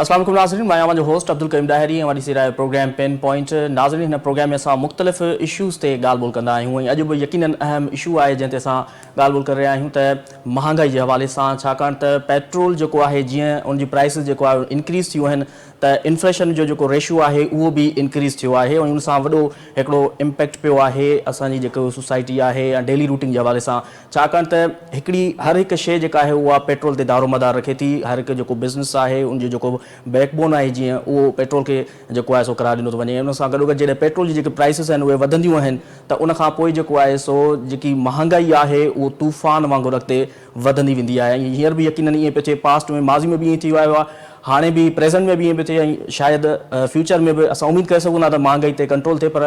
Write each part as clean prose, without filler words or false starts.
अस्सलाम वालेकुम नाज़रीन, मैं आवां जो होस्ट अब्दुल करीम दाहिरी हमारी सिरा प्रोग्राम पेन पॉइंट नाज़रीन। हिन प्रोग्राम में असां मुख़्तलिफ़ इशूज़ ते ॻाल्हि ॿोल कंदा आहियूं। अॼु बि यकीनन अहम इशू आहे जंहिं ते असां ॻाल्हि ॿोल करे रहिया आहियूं त महांगाई जे हवाले सां, छाकाणि त पेट्रोल जेको आहे जीअं उनजी प्राइसिस जेको आहे इंक्रीज़ थियूं आहिनि त इन्फ्लेशन जो जेको रेशियो आहे उहो बि इंक्रीज़ थियो आहे ऐं उन सां वॾो हिकिड़ो इम्पैक्ट पियो आहे असांजी जेको सोसाइटी आहे या डेली रूटीन जे हवाले सां। छाकाणि त हिकिड़ी हर हिकु शइ जेका आहे उहा पेट्रोल ते दारोमदार रखे थी। हर हिकु जेको बिज़नेस आहे उनजो जेको बैकबोन आहे जीअं उहो पेट्रोल खे जेको आहे सो करार ॾिनो थो वञे। उन सां गॾोगॾु जॾहिं पेट्रोल जी जेके प्राइसिस आहिनि उहे वधंदियूं आहिनि त उन खां पोइ जेको आहे सो जेकी महांगाई आहे उहो तूफ़ान वांगुरु अॻिते वधंदी वेंदी आहे। ऐं हींअर बि यकीनन ईअं पियो थिए, पास्ट में माज़ी में बि ईअं थी वियो आहे, हाणे बि प्रेज़ेंट में बि ईअं पियो थिए ऐं शायदि फ्यूचर में बि असां उमेद करे सघूं था त महांगाई ते कंट्रोल थिए। पर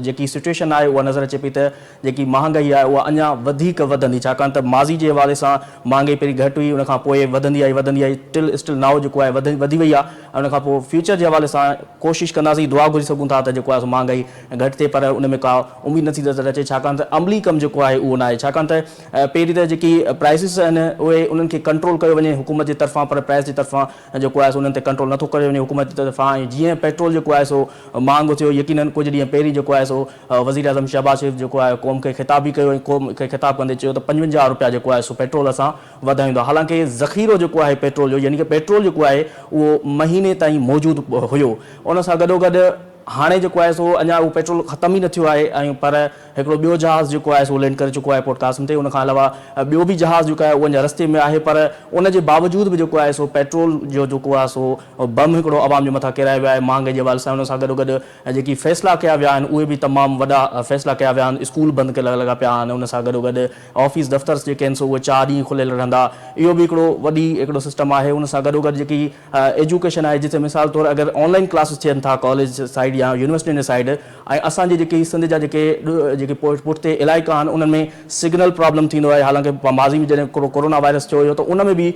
जेकी सिचुएशन आहे उहा नज़र अचे पई त जेकी महांगाई आहे उहा अञा वधीक वधंदी, छाकाणि त माज़ी जे हवाले सां महांगाई पहिरीं घटि हुई, उन खां पोइ वधंदी आई स्टिल नाउ जेको आहे वधी वई आहे। ऐं उन खां पोइ फ्यूचर जे हवाले सां कोशिशि कंदासीं, दुआ घुरी सघूं था त जेको आहे महांगाई घटि थिए, पर उन में का उमेद नथी नज़र अचे छाकाणि त अमली कमु जेको आहे उहो न आहे। छाकाणि त पहिरीं त जेकी प्राइसिस आहिनि उहे उन्हनि खे कंट्रोल कयो वञे हुकूमत जे तरफ़ां, पर प्राइस जी तरफ़ां जेको आहे सो उन्हनि ते कंट्रोल नथो करे वञे हुकूमत जी तरफ़ां। ऐं जीअं पेट्रोल जेको आहे सो महांगो थियो, यकीनन कुझु ॾींहं पहिरीं जेको आहे सो वज़ीर आज़म शहबाज शरीफ़ जेको आहे क़ौम खे ख़िताब बि कयो ऐं क़ौम खे ख़िताब कंदे चयो त 55 रुपया जेको आहे सो पेट्रोल असां वधाईंदो। हालांकि ज़ख़ीरो जेको आहे पेट्रोल जो, यानी कि पेट्रोल जेको आहे उहो महीने ताईं मौजूदु हुयो। उन सां गॾोगॾु हाणे जेको आहे सो अञा उहो पेट्रोल ख़तम ई न थियो आहे ऐं पर हिकिड़ो ॿियो जहाज़ जेको आहे सो लैंड करे चुको आहे पोर्ट कासिम ते। उन खां अलावा ॿियो बि जहाज़ जेको आहे उहो अञा रस्ते में आहे, पर उन जे बावजूदि बि जेको आहे सो पेट्रोल जो जेको आहे सो बम हिकिड़ो आवाम जे मथां किरायो वियो आहे महांगाई जे हवाले सां। उन सां गॾोगॾु जेकी फ़ैसिला कया विया आहिनि उहे बि तमामु वॾा फ़ैसिला कया विया आहिनि। स्कूल बंदि कयल लॻा पिया आहिनि, उन सां गॾोगॾु ऑफिस दफ़्तर जेके आहिनि सो उहे 4 ॾींहं खुलियल रहंदा। इहो बि हिकिड़ो सिस्टम आहे। उन सां गॾोगॾु जेकी एजुकेशन आहे, जिते मिसाल तौरु अगरि ऑनलाइन क्लासिस थियनि था कॉलेज साइड या यूनिवर्सिटी जे साइड, ऐं असांजी जेकी सिंध जा जेके पुठिते इलाइक़ा आहिनि उन्हनि में सिग्नल प्रॉब्लम थींदो आहे। हालांकि माज़ी में जॾहिं कोरोना वायरस थियो हुयो त उन में बि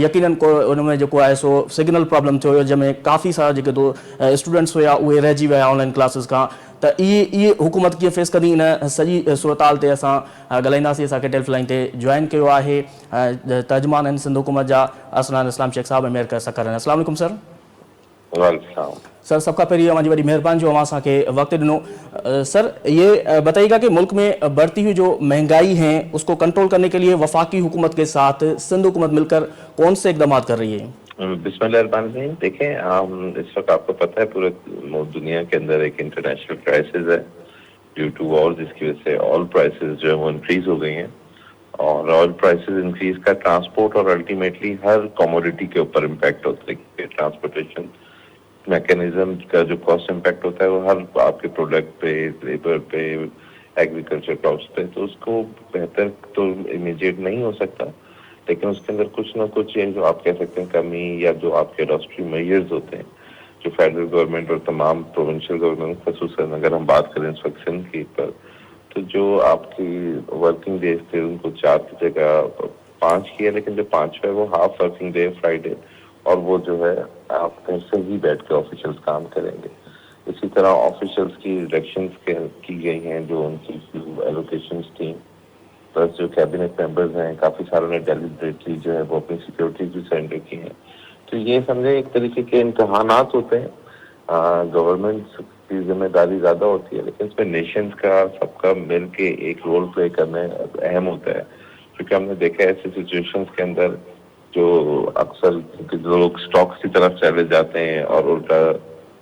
यकीनन उन में जेको आहे सो सिग्नल प्रॉब्लम थियो हुयो, जंहिंमें काफ़ी सारा जेके स्टूडेंट्स हुया उहे रहिजी विया ऑनलाइन क्लासिस खां। त इहे हुकूमत कीअं फेस कंदी, इन सॼी सूरताल ते असां ॻाल्हाईंदासीं। असांखे टेलीफोन लाइन ते जॉइन कयो आहे तर्जुमान आहिनि सिंध हुकूमत जा असनान इस्लाम शेख साहब ऐं मेयर सकर आहिनि। अस्सलाम वालेकुम सर। सर सब का पहले हमारी बड़ी मेहरबानी जो वहाँ के वक्त दिनों। सर ये बताइएगा कि मुल्क में बढ़ती हुई जो महंगाई है उसको कंट्रोल करने के लिए वफाकी हुकूमत के साथ सिंध हुकूमत मिलकर कौन से इकदाम कर रही है? बिस्मिल्लाहिर्रहमानिर्रहीम। देखें, इस वक्त आपको पता है पूरे दुनिया के अंदर एक इंटरनेशनल क्राइसिस है ड्यू टू वॉर, जिसकी वजह से ऑयल प्राइसेस जो है वो इंक्रीज हो गई हैं। और ऑयल प्राइसेस इंक्रीज का ट्रांसपोर्ट और अल्टीमेटली हर कमोडिटी के ऊपर इम्पैक्ट होता है, क्योंकि ट्रांसपोर्टेशन मैकेनिज्म का जो कॉस्ट इम्पैक्ट होता है वो हर आपके प्रोडक्ट पे, लेबर पे, एग्रीकल्चर क्रॉप्स पे, तो उसको बेहतर तो इमीडिएट नहीं हो सकता, लेकिन उसके अंदर कुछ ना कुछ ये जो आप कह सकते हैं कमी, या जो आपके इंडस्ट्री मेजर्स होते हैं जो फेडरल गवर्नमेंट और तमाम प्रोविंशियल गवर्नमेंट, खसूसन अगर हम बात करें इस वक्त सिंध की पर, तो जो आपकी वर्किंग डेज थे उनको 4 की जगह 5 किया, लेकिन जो 5वां है वो हाफ वर्किंग डे फ्राइडे, और वो जो है आप घर से ही बैठ के ऑफिशियल्स काम करेंगे। इसी तरह ऑफिशियल्स की इलेक्शंस की गई हैं, जो उनकी एलोकेशंस थी, प्लस जो कैबिनेट मेंबर्स हैं काफी सारों ने डेलिबरेटली जो है वो अपनी सिक्योरिटी भी सरेंडर की हैं। तो ये समझे एक तरीके के इम्तहानात होते हैं। गवर्नमेंट की जिम्मेदारी ज्यादा होती है, लेकिन इसमें नेशंस का सबका मिल के एक रोल प्ले करना अहम होता है, क्योंकि हमने देखा है ऐसे सिचुएशंस के अंदर जो अक्सर लोग स्टॉक्स की तरफ चले जाते हैं और उल्टा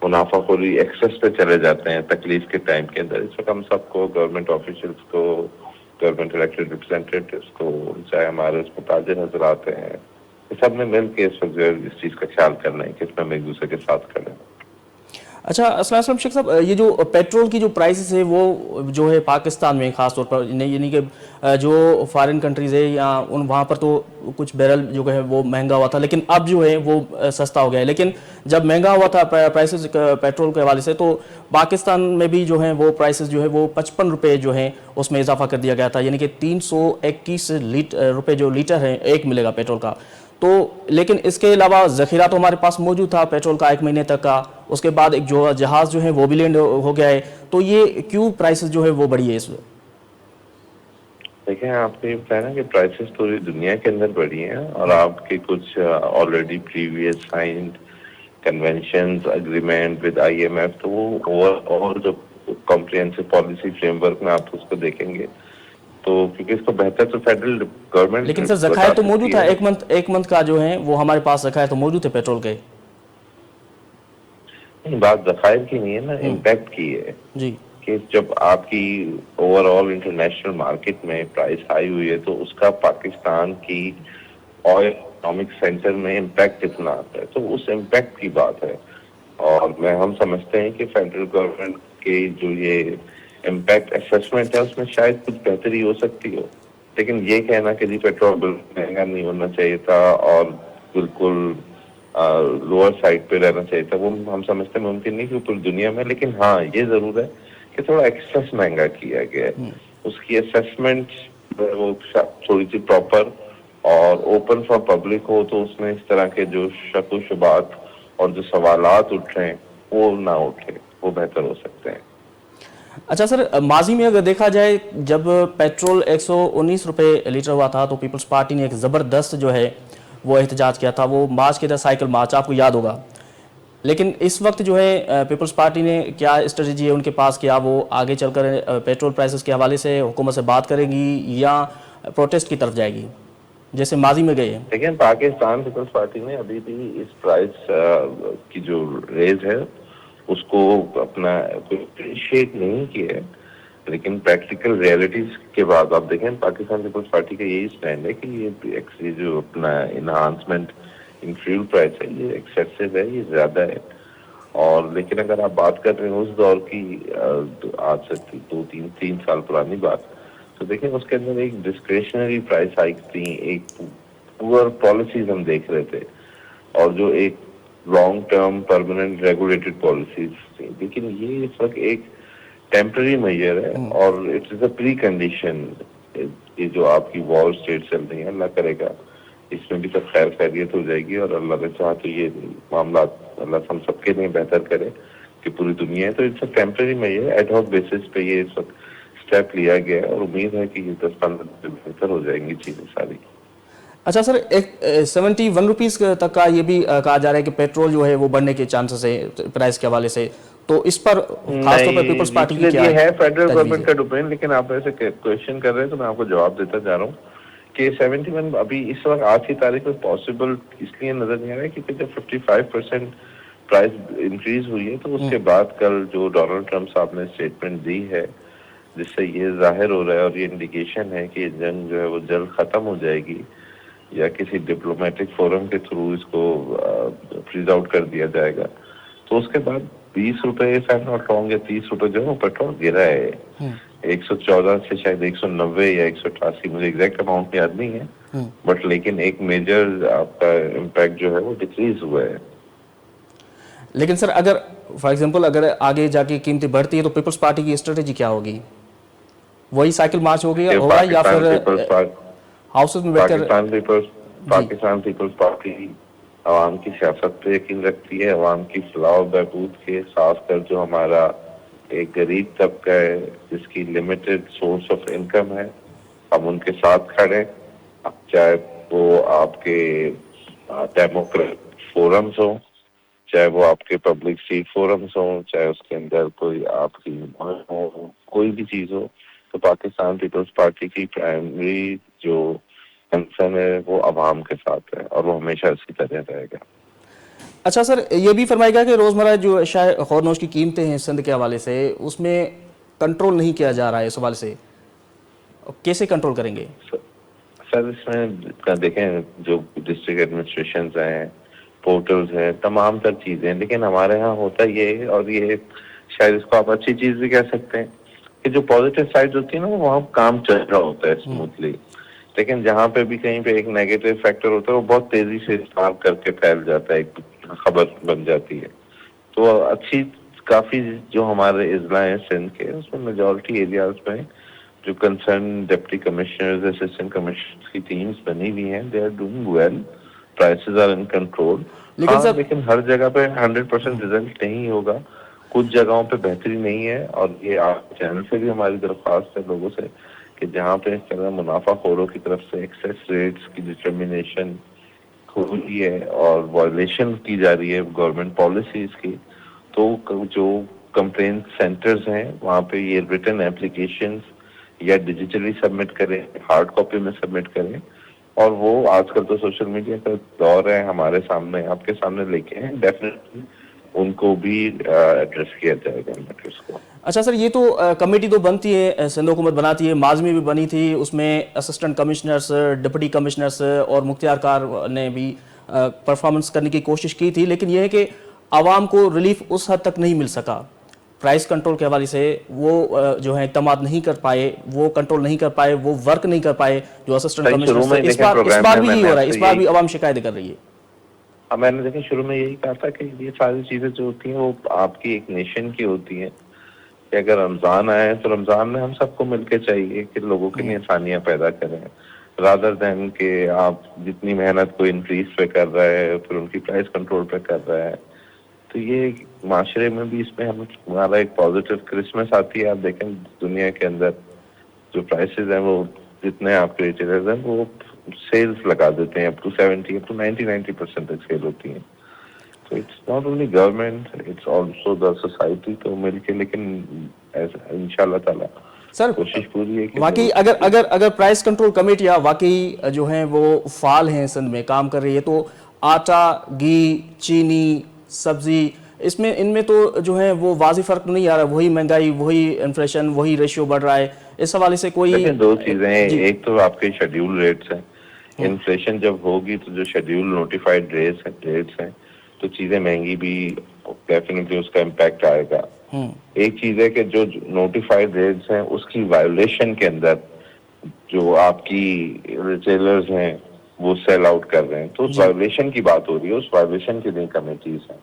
मुनाफाखोरी एक्सेस पे चले जाते हैं तकलीफ के टाइम के अंदर। इस वक्त हम सबको, गवर्नमेंट ऑफिशियल्स को, गवर्नमेंट इलेक्टेड रिप्रेजेंटेटिव्स को, चाहे हमारे उसमें ताजिर नजर आते हैं, सब ने मिल के इस वक्त इस चीज का ख्याल करना है कि इसमें हम एक दूसरे के साथ करें। अच्छा अस्सलाम शेख साहब, ये जो पेट्रोल की जो प्राइसेस है वो जो है पाकिस्तान में ख़ास तौर पर, यानी कि जो फॉरेन कंट्रीज़ है या उन वहाँ पर तो कुछ बैरल जो है वो महंगा हुआ था, लेकिन अब जो है वो सस्ता हो गया है। लेकिन जब महंगा हुआ था प्राइसेस पेट्रोल के हवाले से, तो पाकिस्तान में भी जो है वो प्राइसेस जो है वो 55 रुपये जो है उसमें इजाफा कर दिया गया था, यानी कि 321 रुपये जो लीटर है एक मिलेगा पेट्रोल का। तो लेकिन इसके अलावा ज़ख़ीरा तो हमारे पास मौजूद था पेट्रोल का 1 महीने तक का, उसके बाद एक जो जहाज़ जो है वो भी लैंड हो गया है। तो ये क्यों प्राइसेस जो है वो बढ़ी है इस वक्त? देखें, आपने बताया ना कि प्राइसेस पूरी दुनिया के अंदर बढ़ी हैं, और आपके कुछ already previous signed conventions agreement with IMF, तो वो ओवरऑल जो कॉम्प्रिहेंसिव पॉलिसी फ्रेमवर्क में आप उसको देखेंगे तो क्योंकि इसको बेहतर तो फेडरल लेकिन गवर्नमेंट सर बता जखायर तो सकती मौजूद था, है। एक मंथ का जो है वो हमारे पास जखायर तो मौजूद है पेट्रोल के। नहीं, बात जखायर की नहीं है ना, हम्म। इम्पैक्ट की है जी। कि जब आपकी ओवरऑल इंटरनेशनल मार्केट में प्राइस हाई हुई है तो उसका पाकिस्तान की ऑयल इकोनॉमिक सेंटर में इम्पैक्ट कितना आता है, तो उस इम्पैक्ट की बात है। और हम समझते हैं कि फेडरल गवर्नमेंट के जो ये इम्पैक्ट असेसमेंट है उसमें शायद कुछ बेहतरी हो सकती हो, लेकिन ये कहना कि जी पेट्रोल बिल्कुल महंगा नहीं होना चाहिए था और बिल्कुल लोअर साइड पे रहना चाहिए था, वो हम समझते हैं मुमकिन नहीं कि पूरी दुनिया में। लेकिन हाँ ये जरूर है कि थोड़ा एक्सेस महंगा किया गया है, उसकी असेसमेंट वो थोड़ी सी प्रॉपर और ओपन फॉर पब्लिक हो तो उसमें इस तरह के जो शक व शुबात और जो सवालात उठ रहे हैं वो ना उठे, वो बेहतर हो सकते हैं। अच्छा सर, माजी में अगर देखा जाए जब पेट्रोल 119 रुपये लीटर हुआ था तो पीपल्स पार्टी ने एक ज़बरदस्त जो है वो एहतजाज किया था, वो मार्च के था, साइकिल मार्च, आपको याद होगा। लेकिन इस वक्त जो है पीपल्स पार्टी ने क्या स्ट्रेटजी है उनके पास, क्या वो आगे चलकर पेट्रोल प्राइसेस के हवाले से हुकूमत से बात करेगी या प्रोटेस्ट की तरफ जाएगी जैसे माजी में गए? लेकिन पाकिस्तान पीपल्स पार्टी ने अभी भी इस प्राइस की जो रेज है उसको अपना अप्रिशिएट नहीं किया है, लेकिन प्रैक्टिकल रियलिटीज के बाद आप देखें पाकिस्तान पीपल्स पार्टी का यही स्टैंड है कि ये जो अपना इन्हांसमेंट इन फ्यूल प्राइस है ये एक्सेसिव है, ये ज्यादा है। और लेकिन अगर आप बात कर रहे हैं उस दौर की तो आज से 2 3 3 साल पुरानी बात, तो देखें उसके अंदर एक डिस्क्रिशनरी प्राइस हाइक थी, एक पुअर पॉलिसीज हम देख रहे थे और जो एक long term permanent regulated policies थी। लेकिन ये इस वक्त एक टेम्पररी मेजर है और it is a pre condition. ये जो आपकी वॉर स्टेट चल रही है, अल्लाह करेगा इसमें भी सब खैर खैरियत हो जाएगी और अल्लाह ने चाहा तो ये मामला अल्लाह हम सबके लिए बेहतर करे कि पूरी दुनिया है। तो it's a temporary measure, ad hoc basis पे ये इस वक्त स्टेप लिया गया है और उम्मीद है कि ये 10 15 दिन बेहतर हो जाएंगी चीजें सारी। अच्छा सर, एक 71 रुपीज़ तक का ये भी कहा जा रहा है कि पेट्रोल जो है वो बढ़ने के चांसेस है प्राइस के हवाले से, तो इस पर खासतौर पर पीपल्स नहीं, पार्टी की क्या ये है फेडरल तजवीज़ गवर्नमेंट है? का डिपेंड, लेकिन आप ऐसे क्वेश्चन कर रहे हैं तो मैं आपको जवाब देता जा रहा हूँ कि 71 अभी इस वक्त आज की तारीख में पॉसिबल इसलिए नजर नहीं आ रहा है क्योंकि जब 55% प्राइस इंक्रीज हुई है तो उसके बाद कल जो डोनाल्ड ट्रंप साहब ने स्टेटमेंट दी है जिससे ये जाहिर हो रहा है और ये इंडिकेशन है कि ये जंग जो है वो जल्द खत्म हो जाएगी या किसी डिप्लोमेटिक फोरम के थ्रू इसको फ्रीज आउट कर दिया जाएगा। तो उसके बाद 20 रुपए if I am not wrong या 30 रुपए जो है वो पेट्रोल गिरा है 114 से शायद 190 या 188, मुझे एग्जैक्ट अमाउंट याद नहीं है, बट लेकिन एक मेजर आपका इम्पैक्ट जो है वो डिक्रीज हुआ है। लेकिन सर अगर फॉर एग्जांपल अगर आगे जाके कीमतें बढ़ती है तो पीपल्स पार्टी की स्ट्रेटजी क्या होगी? वही साइकिल मार्च कि होगा या फिर हाउसेस में बैठकर? जी। पाकिस्तान पीपल्स पार्टी अवाम की सियासत पे यकीन रखती है, अवाम की फलाह और बहबूद के, खासकर जो हमारा एक गरीब तबका है जिसकी लिमिटेड सोर्स ऑफ इनकम है, हम उनके साथ खड़े। अब चाहे वो आपके डेमोक्रेट फोरम्स हो, चाहे वो आपके पब्लिक सीट फोरम्स हो, चाहे उसके अंदर कोई आपकी हो, कोई भी चीज हो, तो पाकिस्तान पीपल्स पार्टी की प्राइमरी जो कंसर्न है वो अवाम के साथ है और वो हमेशा इसी तरह रहेगा। अच्छा सर, ये भी फरमाएगा कि रोज़मर्रा जो शायद खौरनोश की कीमतें हैं सिंध के हवाले से, उसमें कंट्रोल नहीं किया जा रहा है, इस हवाले से कैसे कंट्रोल करेंगे? सर इसमें देखें जो डिस्ट्रिक्ट एडमिनिस्ट्रेशन हैं, पोर्टल्स हैं, तमाम तर चीजें, लेकिन हमारे यहाँ होता ये है और ये शायद इसको आप अच्छी चीज भी कह सकते हैं कि जो पॉजिटिव साइड होती है ना वो वहाँ काम चल रहा होता है स्मूथली, लेकिन जहाँ पे भी कहीं पे एक नेगेटिव फैक्टर होता है वो बहुत तेजी से इस्तेमाल करके फैल जाता है, एक खबर बन जाती है। तो अच्छी काफी जो हमारे इजला हैं सिंध के उसमें मेजोरिटी एरियाज में जो concern deputy commissioners assistant commissioners की टीम्स बनी हुई हैं, they are doing well, prices are in control. लेकिन हाँ सर लेकिन हर जगह पे 100% रिजल्ट नहीं होगा, कुछ जगहों पे बेहतरी नहीं है और ये आप चैनल से भी हमारी दरख्वास्त है लोगों से कि जहाँ पे इस तरह मुनाफाखोरों की तरफ से एक्सेस रेट्स की डिटर्मिनेशन हो रही है और वायलेशन की जा रही है गवर्नमेंट पॉलिसीज की, तो जो कंप्लेंट सेंटर्स हैं वहाँ पे ये रिटन एप्लीकेशंस या डिजिटली सबमिट करें, हार्ड कॉपी में सबमिट करें। और वो आजकल तो सोशल मीडिया का दौर है, हमारे सामने आपके सामने लेके हैं, डेफिनेटली उनको भी एड्रेस किया जाएगा मैटर्स को। अच्छा सर, ये तो कमेटी तो बनती है, सिंध हुकूमत बनाती है, माजमी भी बनी थी, उसमें असिस्टेंट कमिश्नर्स, डिप्टी कमिश्नर्स और मुख्तियार कार ने भी परफॉर्मेंस करने की कोशिश की थी, लेकिन यह है कि आवाम को रिलीफ उस हद तक नहीं मिल सका। प्राइस कंट्रोल के हवाले से वो जो है इक़दाम नहीं कर पाए, वो कंट्रोल नहीं कर पाए, वो वर्क नहीं कर पाए जो असिस्टेंट सही, शुरू कमिश्नर में थे। इस देखें बार प्रोग्राम में भी यही मैंने हो रहा है, आपसे इस बार यही, भी आवाम शिकायत कर रही है। हाँ मैंने देखें शुरू में यही कहा था कि ये सारी चीजें जो होती हैं वो आपकी एक नेशन की होती हैं, कि अगर रमजान आए तो रमजान में हम सबको मिलके चाहिए कि लोगों के लिए आसानियां पैदा करें, रादर देन कि आप जितनी मेहनत कोई इंक्रीज पे कर रहा है फिर उनकी प्राइस कंट्रोल पे कर रहा है। तो ये माशरे में भी इसमें हमारा एक पॉजिटिव क्रिसमस आती है। आप देखें दुनिया के अंदर जो प्राइसेस हैं वो जितने आपके रिटेलर्स हैं वो सेल्स लगा देते हैं, अप टू 70 अप टू 90% तक सेल होती हैं। तो it's not only government, it's also the society, तो मिलके, लेकिन इंशाल्लाह ताला सर कोशिश पूरी है कि वाकई अगर अगर अगर प्राइस कंट्रोल कमेटियाँ वाकई जो हैं वो फाल हैं, सिंध में काम कर रही है, तो आटा, घी, चीनी, सब्जी, इसमें इनमें तो जो है वो वाजी फ़र्क नहीं आ रहा, वही महंगाई, वही इन्फ्लेशन, वही रेशियो बढ़ रहा है। इस हवाले से कोई देखिए दो चीजें हैं, जी। एक तो आपके शेड्यूल रेट्स हैं। इन्फ्लेशन जब होगी तो जो शेड्यूल नोटिफाइड रेट्स हैं तो चीजें महंगी भी, डेफिनेटली उसका इम्पैक्ट आएगा। एक चीज है कि जो नोटिफाइड रेट्स हैं उसकी वायोलेशन के अंदर जो आपकी रिटेलर्स हैं वो सेल आउट कर रहे हैं, तो उस जी। वायोलेशन की बात हो रही है, उस वायोलेशन के लिए कमेटीज हैं।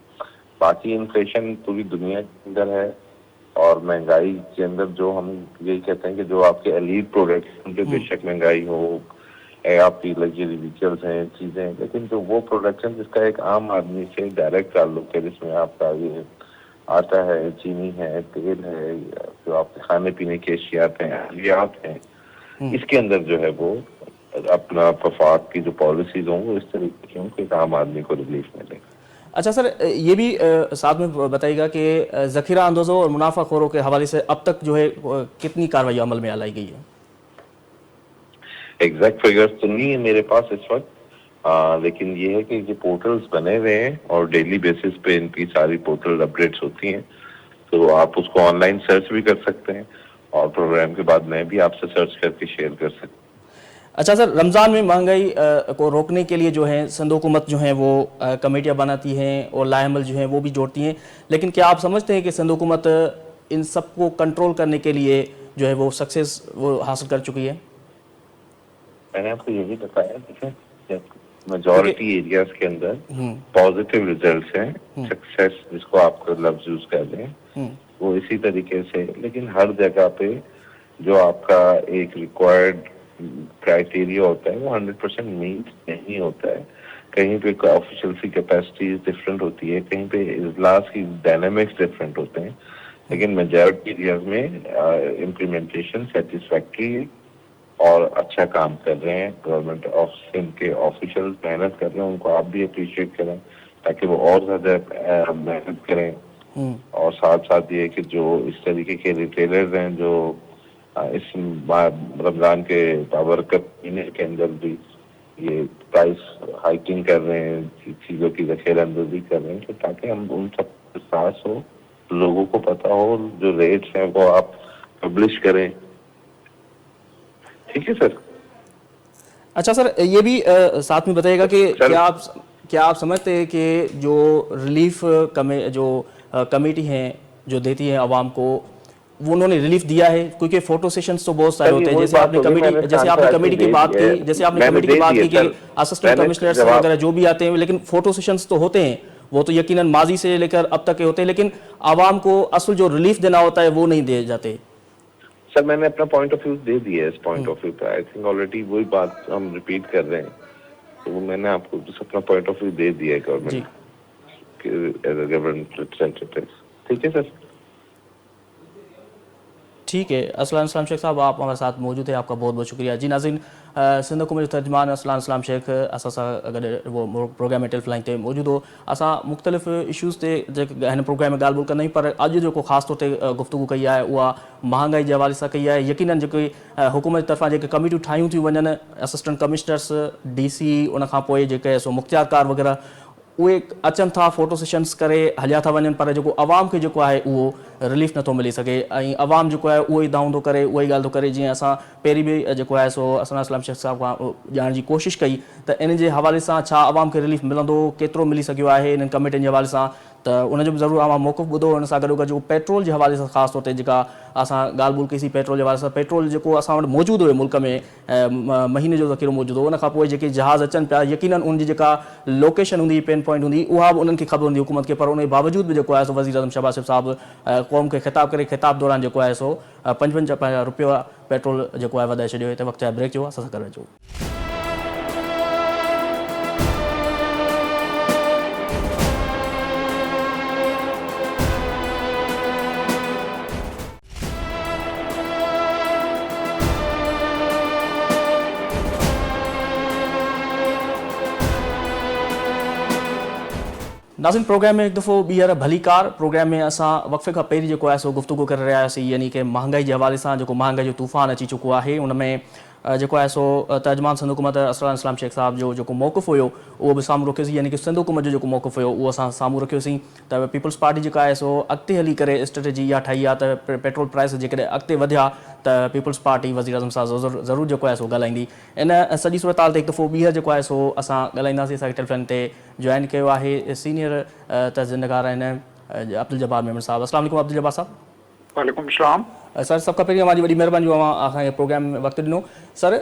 बाकी इन्फ्लेशन पूरी दुनिया के अंदर है और महंगाई के अंदर जो हम यही कहते हैं कि जो आपके एलीट प्रोडक्ट्स उनके बेशक महंगाई हो, आपकी लग्जरी व्हीकल्स हैं, चीजें हैं, लेकिन जो वो प्रोडक्ट्स हैं जिसका एक आम आदमी से डायरेक्ट ताल्लुक है, जिसमें आपका ये आटा है, चीनी है, तेल है, जो आपके खाने पीने की अशियात हैं, अद्वियात हैं, इसके अंदर जो है वो अपना वफाक की जो पॉलिसीज हों वो इस तरीके की हों कि एक आम आदमी को रिलीफ मिले। अच्छा सर, ये भी साथ में बताइएगा कि ज़ख़ीरा अंदाज़ों और मुनाफाखोरों के हवाले से अब तक जो है कितनी कार्रवाई अमल में लाई गई है? एग्जैक्ट फिगर्स तो नहीं है मेरे पास इस वक्त, लेकिन ये है कि ये पोर्टल्स बने हुए हैं और डेली बेसिस पे इनकी सारी पोर्टल अपडेट्स होती हैं, तो आप उसको ऑनलाइन सर्च भी कर सकते हैं और प्रोग्राम के बाद मैं भी आपसे सर्च करके शेयर कर सकता हूँ। अच्छा सर, रमज़ान में महंगाई को रोकने के लिए जो है सिंध हुकूमत जो है वो कमेटियाँ बनाती हैं और लाएमल जो है वो भी जोड़ती हैं, लेकिन क्या आप समझते हैं कि सिंध हुकूमत इन सबको कंट्रोल करने के लिए जो है वो सक्सेस वो हासिल कर चुकी है? मैंने आपको यही बताया, देखिए क्योंकि मेजॉरिटी एरियाज के अंदर पॉजिटिव रिजल्ट्स हैं, सक्सेस जिसको आप लफ्ज यूज कर रहे हैं वो इसी तरीके से, लेकिन हर जगह पे जो आपका एक रिक्वायर्ड क्राइटेरिया होता है वो 100% मीट नहीं होता है। कहीं पे ऑफिशियल की कैपेसिटी डिफरेंट होती है, कहीं पे इजलास की डायनामिक्स डिफरेंट होते हैं, लेकिन मेजॉरिटी एरियाज में इम्प्लीमेंटेशन सेटिस्फैक्ट्री और अच्छा काम कर रहे हैं। गवर्नमेंट ऑफ सिंध के ऑफिशियल मेहनत कर रहे हैं, उनको आप भी अप्रिशिएट करें ताकि वो और ज्यादा मेहनत करें। और साथ साथ ये कि जो इस तरीके के रिटेलर्स हैं जो इस रमजान के बाबरकत महीने के अंदर भी ये प्राइस हाइकिंग कर रहे हैं, चीजों की जखेर अंदोजी कर रहे हैं, तो ताकि हम उन सब एहसास हो, लोगों को पता हो, जो रेट्स हैं वो आप पब्लिश करें। ठीक है सर। अच्छा सर, ये भी साथ में बताइएगा कि क्या आप समझते हैं कि जो रिलीफ कमेटी हैं जो देती है आवाम को, वो उन्होंने रिलीफ दिया है? क्योंकि फोटो सेशंस तो बहुत सारे होते हैं, जैसे आपने कमेटी की बात की, कि असिस्टेंट कमिश्नर्स वगैरह जो भी आते हैं, लेकिन फोटो सेशंस तो होते हैं, वो तो यकीनन माजी से लेकर अब तक के होते हैं, लेकिन आवाम को असल जो रिलीफ देना होता है वो नहीं दिए जाते। सर मैंने अपना पॉइंट ऑफ व्यू दे दिया है, इस पॉइंट ऑफ व्यू पे आई थिंक ऑलरेडी वही बात हम रिपीट कर रहे हैं, तो वो मैंने आपको अपना पॉइंट ऑफ व्यू दे दिया है गवर्नमेंट के एज अ गवर्नमेंट रिप्रेजेंटेटिव। ठीक है सर। ठीक है, असलान इस्लाम शेख साहब आप हमारे साथ मौजूद है, आपका बहुत बहुत शुक्रिया। जी नाज़रीन, सिंध हुकूमत जो तर्जमान असलान इस्लाम शेख असां सां गॾु वो प्रोग्राम में टेलीफोन लाइन ते मौजूद हो। असां मुख़्तलिफ़ इशूज़ ते जेके हिन प्रोग्राम में ॻाल्हि ॿोल कंदा आहियूं, पर अॼु जेको ख़ासि तौर ते गुफ़्तगू कई आहे उहा महांगाई जे हवाले सां कई आहे। यकीनन जेके हुकूमत जी तरफ़ां जेके कमिटियूं ठाहियूं थियूं वञनि, असिस्टेंट कमिश्नर्स, DC, उनखां पोइ जेके सो मुख़्तियारकार वग़ैरह उहे अचनि था, फोटो सेशन्स करे हलिया था वञनि, पर जेको आवाम खे जेको आहे उहो रिलीफ नथो मिली सघे ऐं आवाम जेको आहे उहो ई दाऊं थो करे, उहा ई ॻाल्हि थो करे। जीअं असां पहिरीं बि जेको आहे सो असलान इस्लाम शेख साहब खां ॼाणण जी कोशिशि कई त इन जे हवाले सां छा आवाम खे रिलीफ मिलंदो, केतिरो मिली सघियो आहे इन्हनि कमिटियुनि जे हवाले सां, त उनजो बि ज़रूरु आवाम मौक़िफ़ ॿुधो। हुन सां गॾोगॾु जेको पेट्रोल जे हवाले सां ख़ासि तौर ते जेका असां ॻाल्हि ॿोल कईसीं पेट्रोल जे हवाले सां, पेट्रोल जेको असां वटि मौजूदु हुयो मुल्क में महीने जो ज़ख़ीरो मौजूदु हो, उनखां पोइ जेके जहाज़ अचनि पिया, यकीनन उनजी जेका लोकेशन हूंदी, पेन पॉइंट हूंदी, उहा बि उन्हनि खे ख़बर हूंदी हुकूमत खे, पर उन जे बावजूदि बि जेको आहे सो वज़ीर आज़म शहबाज शरीफ़ साहब क़ौम खे ख़िताब करे ख़िताब दौरान जेको आहे सो 55 रुपया पेट्रोल जेको आहे वधाए छॾियो। हिते वक़्तु जा ब्रेक जो आहे, असां सां गॾु अचो। नाज़रीन, प्रोग्राम में हिकु दफ़ो ॿीहर भली कार प्रोग्राम में असां वक़्फ़े खां पहिरीं जेको आहे सो गुफ़्तगू करे रहिया हुआसीं, यानी कि महांगाई जे हवाले सां जेको महांगाई जो तूफ़ान अची चुको आहे। उन में जेको आहे सो तर्जमान सिंध हुकूमत असलान इस्लाम शेख साहब जो जेको मौक़िफ़ हुयो उहो बि साम्हूं रखियोसीं, यानी कि सिंध हुकूमत जो जेको मौक़िफ़ हुयो उहो असां साम्हूं रखियोसीं त पीपल्स पार्टी जेका आहे सो अॻिते हली करे स्ट्रेटेजी इहा ठाही आहे त पेट्रोल प्राइस जेकॾहिं अॻिते वधिया त पीपल्स पार्टी वज़ीर आज़म सां ज़रूरु जेको आहे सो ॻाल्हाईंदी। इन सॼी सूरत हाल ते हिकु दफ़ो ॿीहर जेको आहे सो असां ॻाल्हाईंदासीं। असांखे टेलीफोन ते जॉइन कयो आहे सीनियर तर्जुमेगार आहिनि अब्दुल जब्बार मेमन साहब। अस्सलाम वालेकुम अब्दुल जब्बार साहब। वालेकुम सलाम सर, सब खां पहिरीं तव्हांजी वॾी महिरबानी जो असांखे प्रोग्राम में वक़्तु ॾिनो। सर,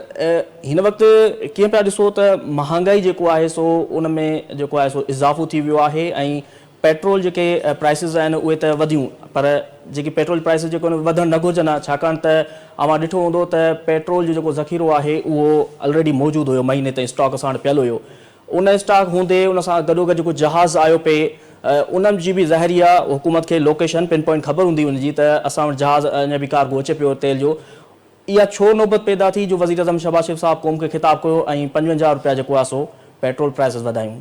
हिन वक़्तु कीअं पिया ॾिसो त महांगाई जेको आहे सो उन में जेको आहे सो इज़ाफ़ो थी वियो आहे ऐं पेट्रोल जेके प्राइसिस आहिनि उहे त वधियूं, पर जेके पेट्रोल प्राइसिस जेको वधणु न घुरिजनि हा, छाकाणि त अव्हां ॾिठो हूंदो त पेट्रोल जो जेको ज़ख़ीरो आहे उहो ऑलरेडी मौजूदु हुयो, महीने ताईं स्टॉक असां वटि पियल हुयो। उन स्टॉक हूंदे उन सां गॾोगॾु जेको जहाज़ आयो पिए, उन जी बि ज़ाहिरिया हुकूमत खे लोकेशन पिन पॉइंट ख़बर हूंदी उनजी त असां वटि जहाज़ अञा बि कार्गो अचे पियो तेल जो। इहा छो नौबत पैदा थी जो वज़ीर आज़म शहबाज शरीफ़ साहब क़ौम खे ख़िताब कयो ऐं 55 रुपया जेको आहे सो पेट्रोल प्राइसिस वधायूं?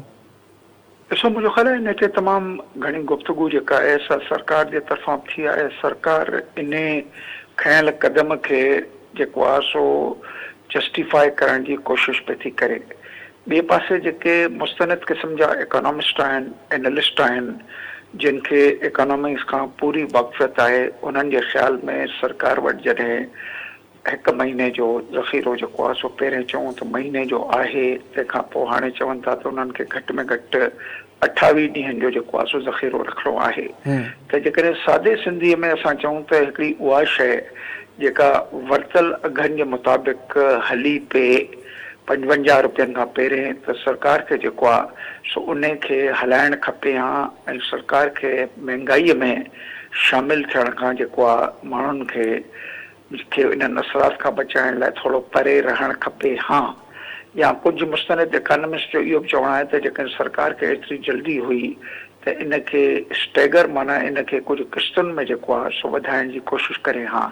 ॾिसो, मुंहिंजो ख़्यालु आहे इन ते तमामु घणी गुफ़्तगू जेका आहे सरकार जे तरफ़ां थी आहे। सरकार इन खयल क़दम खे जेको आहे सो जस्टिफाई करण जी कोशिशि पई थी करे। ॿिए पासे जेके मुस्तनद क़िस्म जा इकोनॉमिस्ट आहिनि, एनालिस्ट आहिनि, जिन खे इकोनॉमिक्स खां पूरी वाक़फ़ियत आहे, उन्हनि जे ख़्याल में सरकार वटि जॾहिं हिकु महीने जो ज़ख़ीरो जेको आहे सो पहिरें चऊं त महीने जो आहे, तंहिंखां पोइ हाणे चवनि था त उन्हनि खे घटि में घटि 28 ॾींहंनि जो जेको आहे सो ज़ख़ीरो रखिणो आहे। त जेकॾहिं सादे सिंधीअ में असां चऊं त हिकिड़ी उहा शइ जेका वरितल अघनि जे मुताबिक़ हली पए 55 रुपयनि खां पहिरें, त सरकार खे जेको आहे सो उन खे हलाइणु खपे हा, ऐं सरकार खे महांगाईअ में शामिलु थियण खां जेको आहे माण्हुनि खे इन्हनि असरात खां बचाइण लाइ थोरो परे रहणु खपे हा। या कुझु मुस्तनद इकोनॉमिस्ट जो इहो बि चवणु आहे त जेकॾहिं सरकार खे एतिरी जल्दी हुई त इनखे स्टेगर माना इनखे कुझु किस्तुनि में जेको आहे सो वधाइण जी कोशिशि करे हा।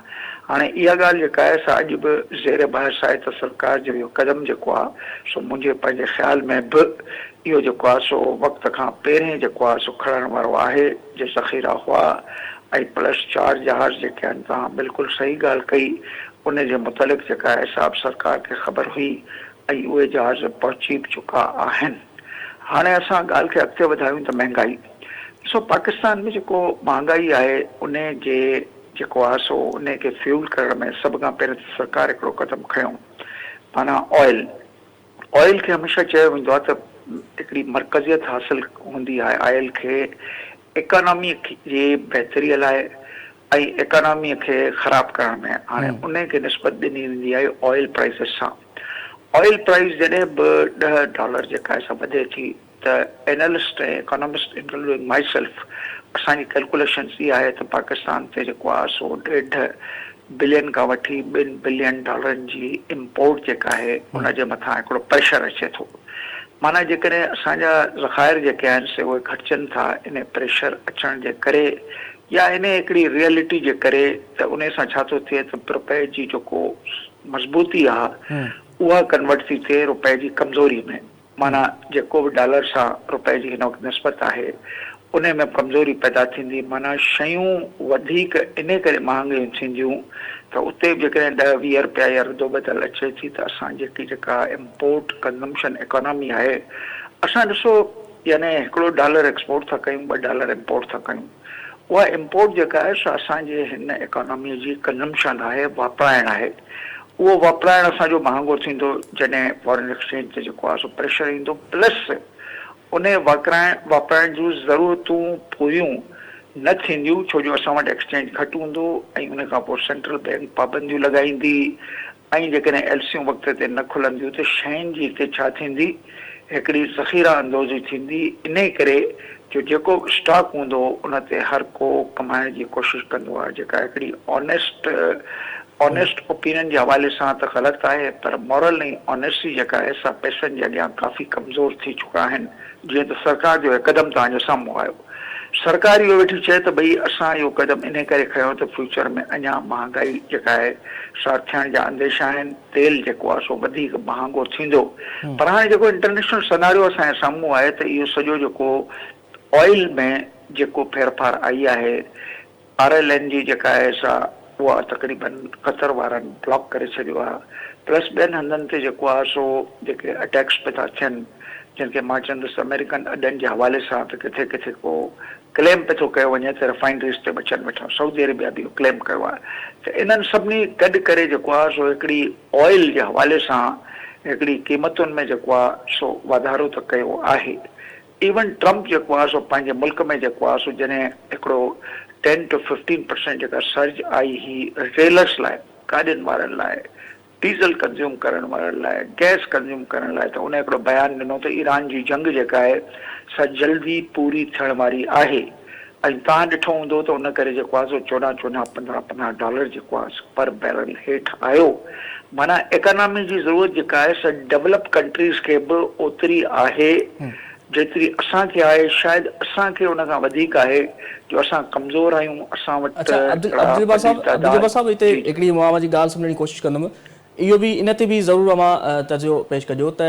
हाणे इहा ॻाल्हि जेका आहे सा अॼु बि ज़ेर बहस आहे त सरकार जो इहो क़दम जेको आहे सो मुंहिंजे पंहिंजे ख़्याल में बि इहो जेको आहे सो वक़्त खां पहिरें जेको आहे सो खणण वारो आहे। जे ज़ख़ीरा हुआ ऐं प्लस 4 जहाज़ जेके आहिनि, तव्हां बिल्कुलु सही ॻाल्हि कई, उन जे मुतलिक़ जेका आहे साब सरकार खे ख़बर हुई ऐं उहे जहाज़ पहुची बि चुका आहिनि। हाणे असां ॻाल्हि खे अॻिते वधायूं त महांगाई। ॾिसो, पाकिस्तान में जेको महांगाई आहे उन जे जेको आहे सो उन खे फ्यूल करण में सभ खां पहिरियों सरकार हिकिड़ो क़दम खयो, माना ऑयल खे हमेशह चयो वेंदो आहे त हिकिड़ी मरकज़ियत हासिलु हूंदी आहे ऑयल खे इकोनॉमी जे बहितरीअ लाइ ऐं इकोनॉमीअ खे ख़राबु करण में। हाणे उन खे निस्बत ॾिनी वेंदी आहे ऑयल प्राइसिस सां। ऑयल प्राइस जॾहिं बि $10 जेका आहे सा वधे थी त एनालिस्ट ऐं इकोनॉमिस्ट इंक्लूडिंग माई सेल्फ असांजी कैलकुलेशन्स इहा आहे त पाकिस्तान ते जेको आहे सो $1.5 बिलियन खां वठी $2 बिलियन जी इम्पोर्ट जेका आहे उनजे मथां हिकिड़ो प्रेशर अचे थो। माना जेकॾहिं असांजा ज़ख़ाइर जेके आहिनि से उहे घटिजनि था, इन प्रेशर अचण जे करे या इन हिकिड़ी रियलिटी जे करे त उन सां छा थो थिए त रुपए जी जेको मज़बूती आहे उहा कन्वर्ट थी थिए रुपए जी कमज़ोरी में। माना जेको बि डॉलर सां रुपए जी हिन वक़्तु निस्बत आहे उन में कमज़ोरी पैदा थींदी। माना शयूं वधीक इन करे महांगियूं थींदियूं त उते बि जेकॾहिं 10-20 रुपया या रदो बदल अचे थी त असां जेका इम्पोर्ट कंज़म्पशन इकोनॉमी आहे असां ॾिसो यानी हिकिड़ो डॉलर एक्सपोर्ट था कयूं, $2 इम्पोर्ट था कयूं। उहा इम्पोर्ट जेका आहे सो असांजे हिन इकोनॉमी जी कंज़म्पशन आहे, वापराइण आहे। उहो वापराइण असांजो महांगो थींदो जॾहिं फॉरेन एक्सचेंज ते जेको आहे सो प्रेशर ईंदो, प्लस उन वापराइण जूं ज़रूरतूं पूरियूं न थींदियूं छो जो असां वटि एक्सचेंज घटि हूंदो ऐं उन खां पोइ सेंट्रल बैंक पाबंदियूं लॻाईंदी ऐं जेकॾहिं एलसियूं वक़्त ते न खुलंदियूं त शयुनि जी हिते छा थींदी, हिकिड़ी ज़ख़ीरा अंदोज़ी थींदी। इन करे जो जेको स्टॉक हूंदो उन ते हर को कमाइण जी कोशिशि कंदो आहे। जेका हिकिड़ी ऑनेस्ट ओपिनियन जे हवाले सां त ग़लति आहे, पर मॉरल ऐं ऑनेस्टी जेका आहे सा पैसनि जे अॻियां काफ़ी कमज़ोर थी चुका आहिनि। जीअं त सरकार जो हिकदमि तव्हांजे साम्हूं आयो, सरकार इहो वेठी चए त भई असां इहो कदम इन करे खयों त फ्यूचर में अञा महांगाई जेका आहे सा थियण जा अंदेशा आहिनि, तेल जेको आहे सो वधीक महांगो थींदो। पर हाणे जेको इंटरनेशनल सिनारियो असांजे साम्हूं आहे त इहो सॼो जेको ऑयल में जेको फेरफार आई आहे, RLN जी जेका आहे सा उहा तक़रीबन क़तर वारनि ब्लॉक करे छॾियो आहे, प्लस ॿियनि हंधनि ते जेको आहे सो जेके अटैक्स पिया था थियनि जिन खे मां चवंदुसि अमेरिकन अॾनि जे हवाले सां त किथे किथे को क्लेम पियो थो कयो वञे त रिफाइनरीज़ ते अचनि वेठा, सऊदी अरेबिया बि क्लेम कयो आहे। त इन्हनि सभिनी गॾु करे जेको आहे सो हिकिड़ी ऑयल जे हवाले सां हिकिड़ी क़ीमतुनि में जेको आहे सो वाधारो त कयो आहे। इवन ट्रम्प जेको आहे सो पंहिंजे मुल्क में जेको आहे सो जॾहिं हिकिड़ो 10 to 15% जेका सर्ज आई ही रिटेलर्स लाइ, गाॾियुनि वारनि लाइ, डीज़ल कंज़्यूम करण वारनि लाइ, गैस कंज़्यूम करण लाइ, त उन हिकिड़ो बयानु ॾिनो त ईरान जी जंग जेका आहे सा जल्दी पूरी थियण वारी आहे। ऐं तव्हां ॾिठो हूंदो त उन करे जेको आहे सो $14-15 जेको आहे पर बैरल हेठि आयो। माना इकोनॉमी जी ज़रूरत जेका आहे सा डेवलप कंट्रीज़ खे बि ओतिरी आहे जेतिरी असांखे आहे, शायदि असांखे उन खां वधीक आहे जो असां कमज़ोर आहियूं। असां वटि अब्दुल जब्बार साहब हिते हिकिड़ी मां जी ॻाल्हि सम्झण जी कोशिशि कंदुमि, इहो बि इन ते बि ज़रूरु मां तर्जुमो पेश कजो त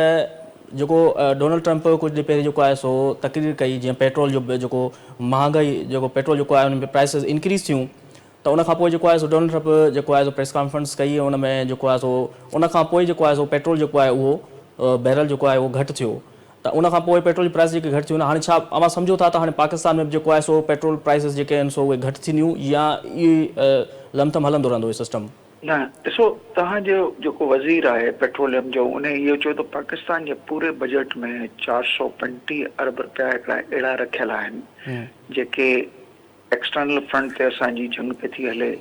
जेको डोनाल्ड ट्रम्प कुझु ॾींहं पहिरीं जेको आहे सो तकरीर कई, जीअं पेट्रोल जो जेको महांगाई जेको पेट्रोल जेको आहे उन में प्राइसिस इंक्रीज़ थियूं, त उन खां पोइ जेको आहे सो डोनाल्ड ट्रम्प जेको आहे सो प्रेस कॉन्फ्रेंस कई, उन में जेको आहे सो उन खां पोइ जेको आहे सो पेट्रोल जेको आहे उहो बैरल जेको आहे उहो घटि थियो, त उन खां पोइ पेट्रोल जी प्राइस जेके घटि थियूं, हाणे छा अवां सम्झो था त हाणे पाकिस्तान में बि जेको आहे सो पेट्रोल प्राइसिस जेके आहिनि सो उहे घटि थींदियूं या इहे लमथम हलंदो रहंदो इहो सिस्टम? न, ॾिसो तव्हांजो जेको वज़ीर आहे पेट्रोलियम जो उन इहो चयो त पाकिस्तान जे पूरे बजट में 435 अरब रुपया हिकिड़ा अहिड़ा रखियल आहिनि जेके एक्सटर्नल फ्रंट ते असांजी जंग पे थी हले,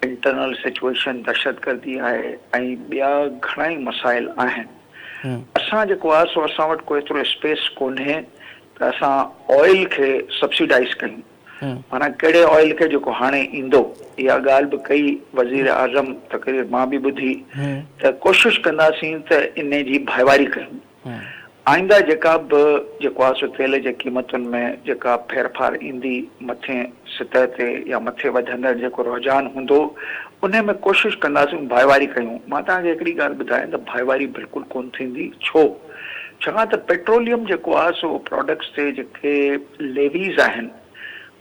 इंटरनल सिचुएशन दहशतगर्दी आहे ऐं ॿिया घणा ई मसाइल आहिनि। असां जेको आहे सो असां वटि कोई एतिरो स्पेस कोन्हे त असां ऑयल खे सब्सिडाइज़ कयूं। माना कहिड़े ऑयल खे जेको हाणे ईंदो, इहा ॻाल्हि बि कई वज़ीर आज़म, तक़रीर मां बि ॿुधी त कोशिशि कंदासीं त इन जी भाईवारी कयूं। आईंदा जेका बि जेको आहे सो तेल जे क़ीमतुनि में जेका फेरफार ईंदी मथे सतह ते या मथे वधंदड़ जेको रुझान हूंदो उन में कोशिशि कंदासीं भाईवारी कयूं। मां तव्हांखे हिकिड़ी ॻाल्हि ॿुधायां त भाईवारी बिल्कुलु कोन थींदी। छो? छाकाणि त पेट्रोलियम जेको आहे सो प्रोडक्ट्स ते जेके लेवीज़ आहिनि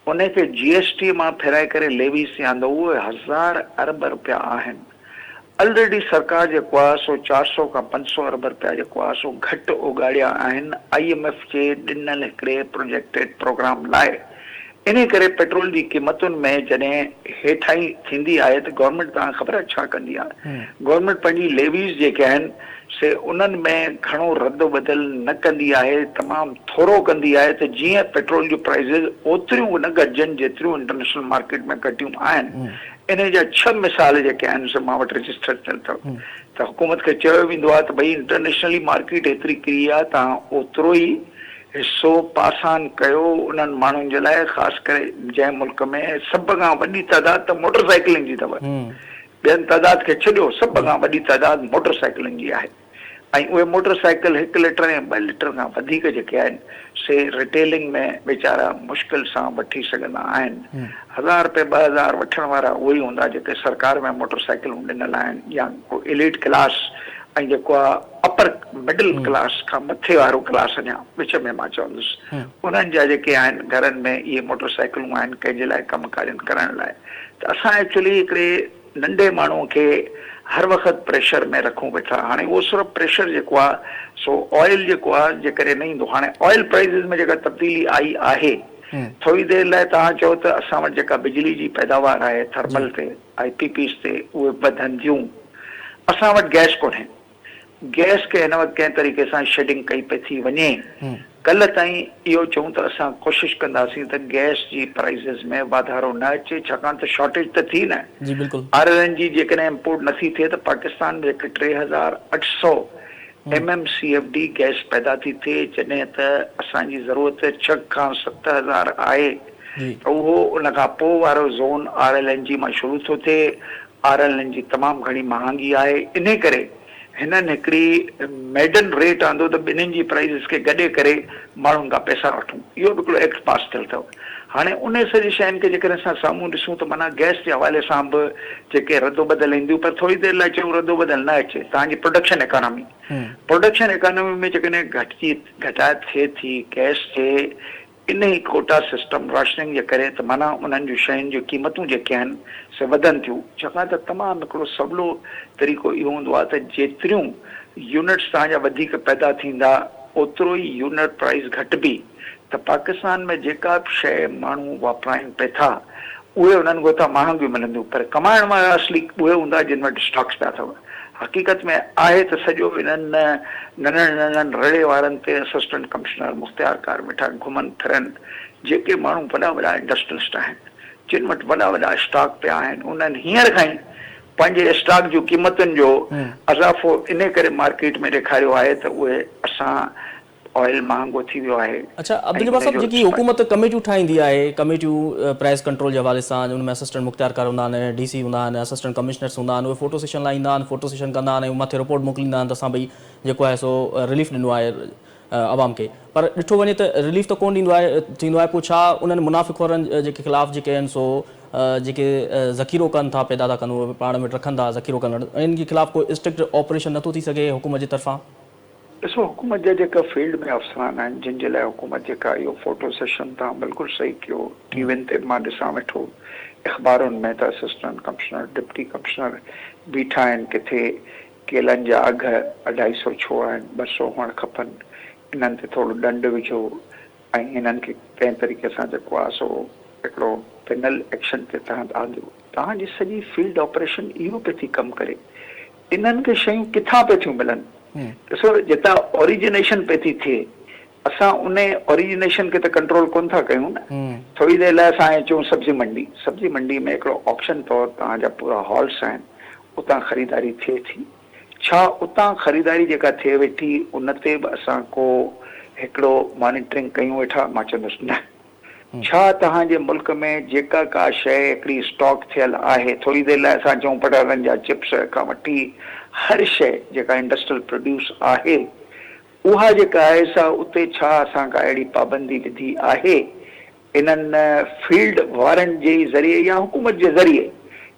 उनखे GST मां फेराए करे लेवीज़ आंदो, उहे 1000 अरब रुपया आहिनि। ऑलरेडी सरकार जेको आहे सो 400 खां 500 अरब रुपया जेको आहे सो घटि उगाड़िया आहिनि IMF जे ॾिनल हिकिड़े प्रोजेक्टेड प्रोग्राम लाइ। इन करे पेट्रोल जी क़ीमतुनि में जॾहिं हेठाई थींदी आहे त गवर्नमेंट तव्हांखे ख़बर आहे छा कंदी आहे? गवर्नमेंट पंहिंजी लेवीज़ जेके आहिनि से उन्हनि में घणो रद्द बदल न कंदी आहे, तमामु थोरो कंदी आहे त जीअं पेट्रोल जूं प्राइज़िस ओतिरियूं न घटिजनि जेतिरियूं इंटरनेशनल मार्केट में घटियूं आहिनि। इन जा 6 मिसाल जेके आहिनि से मां वटि रजिस्टर थियल अथव। त हुकूमत खे चयो वेंदो आहे त भई इंटरनेशनली मार्केट एतिरी किरी आहे, तव्हां ओतिरो ई हिसो पासान कयो उन्हनि माण्हुनि जे लाइ, ख़ासि करे जंहिं मुल्क में सभ खां वॾी तइदाद त मोटरसाइकिलनि जी अथव। ॿियनि तइदाद खे छॾियो, सभ खां वॾी तइदाद मोटरसाइकिलनि जी आहे। ऐं उहे मोटरसाइकिल 1 लीटर ऐं 2 लीटर खां वधीक जेके आहिनि से रिटेलिंग में वीचारा मुश्किल सां वठी सघंदा आहिनि। 1000 रुपए 2000 वठण वारा उहे ई हूंदा जेके सरकार में मोटरसाइकिलूं ॾिनल आहिनि या को एलिट क्लास ऐं जेको आहे अपर मिडिल क्लास खां मथे वारो क्लास अञा विच में मां चवंदुसि उन्हनि जा जेके आहिनि घरनि में इहे मोटरसाइकिलूं आहिनि कंहिंजे लाइ कमु कार्यनि करण लाइ। त असां एक्चुअली हिकिड़े नंढे माण्हूअ खे हर वक़्तु प्रेशर में रखूं वेठा। हाणे उहो सिर्फ़ु प्रेशर जेको आहे सो ऑयल जेको आहे जे करे न ईंदो। हाणे ऑयल प्राइज़िस में जेका तब्दीली आई आहे थोरी देरि लाइ तव्हां चओ त असां वटि जेका बिजली जी पैदावार आहे थर्मल ते IPPs ते उहे वधंदियूं। असां वटि गैस कोन्हे। गैस खे हिन वक़्तु कंहिं तरीक़े सां शेडिंग कई पई थी वञे। कल्ह ताईं इहो चऊं त असां कोशिशि कंदासीं त गैस जी प्राइज़िस में वाधारो न अचे छाकाणि त शॉर्टेज त थी न। जी बिल्कुलु। RLN जी जेकॾहिं इम्पोर्ट नथी थिए त पाकिस्तान में हिकु 3800 MMCFD गैस पैदा थी थिए जॾहिं त असांजी ज़रूरत 6 खां 7000 आहे। त उहो उन खां पोइ वारो ज़ोन RLN जी मां शुरू थो थिए। RLN जी तमामु घणी महांगी आहे। इन करे हिननि हिकिड़ी मेडन रेट आंदो त ॿिन्हिनि जी प्राइज़िस खे गॾे करे माण्हुनि खां पैसा वठूं। इहो बि हिकिड़ो एक्ट पास थियल अथव। हाणे उन सॼी शयुनि खे जेकॾहिं असां साम्हूं ॾिसूं त माना गैस जे हवाले सां बि जेके रदो बदल ईंदियूं पर थोरी देरि लाइ चऊं रदो बदल न अचे। तव्हांजी प्रोडक्शन इकोनॉमी में जेकॾहिं घटाइत थिए थी गैस जे इन ई कोटा सिस्टम राशनिंग जे करे त माना उन्हनि जूं शयुनि जूं क़ीमतूं जेके आहिनि से वधनि थियूं। छाकाणि त तमामु हिकिड़ो सवलो तरीक़ो इहो हूंदो आहे त जेतिरियूं यूनिट्स तव्हांजा वधीक पैदा थींदा ओतिरो ई यूनिट प्राइस घटिबी। त पाकिस्तान में जेका बि शइ माण्हू वापराइनि पिया था उहे उन्हनि ॻोठा महांगियूं मिलंदियूं पर कमाइण वारा असली उहे हूंदा जिन वटि स्टॉक्स पिया अथव। हक़ीक़त में आहे त सॼो इन्हनि नंढनि रड़े वारनि ते असिस्टेंट कमिश्नर मुख़्तियारकार वेठा घुमनि फिरनि जेके माण्हू वॾा वॾा इंडस्ट्रियलिस्ट आहिनि जिन वटि वॾा वॾा स्टॉक पिया आहिनि उन्हनि हींअर खां ई पंहिंजे स्टॉक जूं क़ीमतुनि जो अज़ाफ़ो इन करे मार्केट में ॾेखारियो आहे त उहे असां ऑयल महांगो थी वियो आहे। अच्छा अब्दुल जब्बार साहब जेकी हुकूमत कमेटियूं ठाहींदी आहे कमेटियूं प्राइस कंट्रोल जे हवाले सां उनमें असिस्टेंट मुख़्तियारकार हूंदा आहिनि DC हूंदा आहिनि असिस्टेंट कमिश्नर्स हूंदा आहिनि उहे फोटो सेशन लाइ ईंदा आहिनि फोटो सेशन कंदा आहिनि ऐं मथे रिपोर्ट मोकिलींदा आहिनि त असां भई जेको आहे सो रिलीफ ॾिनो आहे आवाम खे। पर ॾिठो वञे त रिलीफ त कोन थींदो आहे पोइ छा उन्हनि मुनाफ़िक़ोरनि जे ख़िलाफ़ जेके आहिनि सो जेके ज़ख़ीरो कनि था पैदा था कनि उहे पाण में रखनि था ज़ख़ीरो कनि इन जे ख़िलाफ़ कोई स्ट्रिक्ट ऑपरेशन नथो थी सघे हुकूमत जे तरफ़ां? ॾिसो हुकूमत जा जेका फील्ड में अफ़सरान आहिनि जिन जे लाइ हुकूमत जेका इहो फोटो सेशन तव्हां बिल्कुलु सही कयो टीवियुनि ते मां ॾिसां वेठो अख़बारुनि में त असिस्टेंट कमिश्नर डिप्टी कमिश्नर बीठा आहिनि किथे केलनि जा अघ 250 छो आहिनि 200 हुअणु खपनि इन्हनि ते थोरो ॾंड विझो ऐं इन्हनि खे कंहिं तरीक़े सां जेको आहे सो हिकिड़ो पेनल एक्शन ते तव्हां आणियो। तव्हांजी सॼी फील्ड ऑपरेशन इहो पियो थी कमु करे। इन्हनि खे शयूं किथां पियूं थियूं मिलनि? ॾिसो जितां ओरिजिनेशन पई थी थिए असां उन ओरिजिनेशन खे त कंट्रोल कोन था कयूं न। थोरी देरि लाइ असां चऊं सब्जी मंडी में हिकिड़ो ऑप्शन तौरु तव्हांजा पूरा हॉल्स आहिनि उतां ख़रीदारी थिए थी। छा उतां ख़रीदारी जेका थिए वेठी उन ते बि असां को हिकिड़ो मॉनिटरिंग कयूं वेठा? मां चवंदुसि न। छा तव्हांजे मुल्क में जेका का शइ हिकिड़ी स्टॉक थियल आहे थोरी देरि लाइ असां चऊं पटाटनि जा चिप्स खां वठी हर शइ जेका इंडस्ट्रियल प्रोड्यूस आहे उहा जेका आहे सा उते छा असां का अहिड़ी पाबंदी विधी आहे इन्हनि फील्ड वारनि जे ज़रिए या हुकूमत जे ज़रिए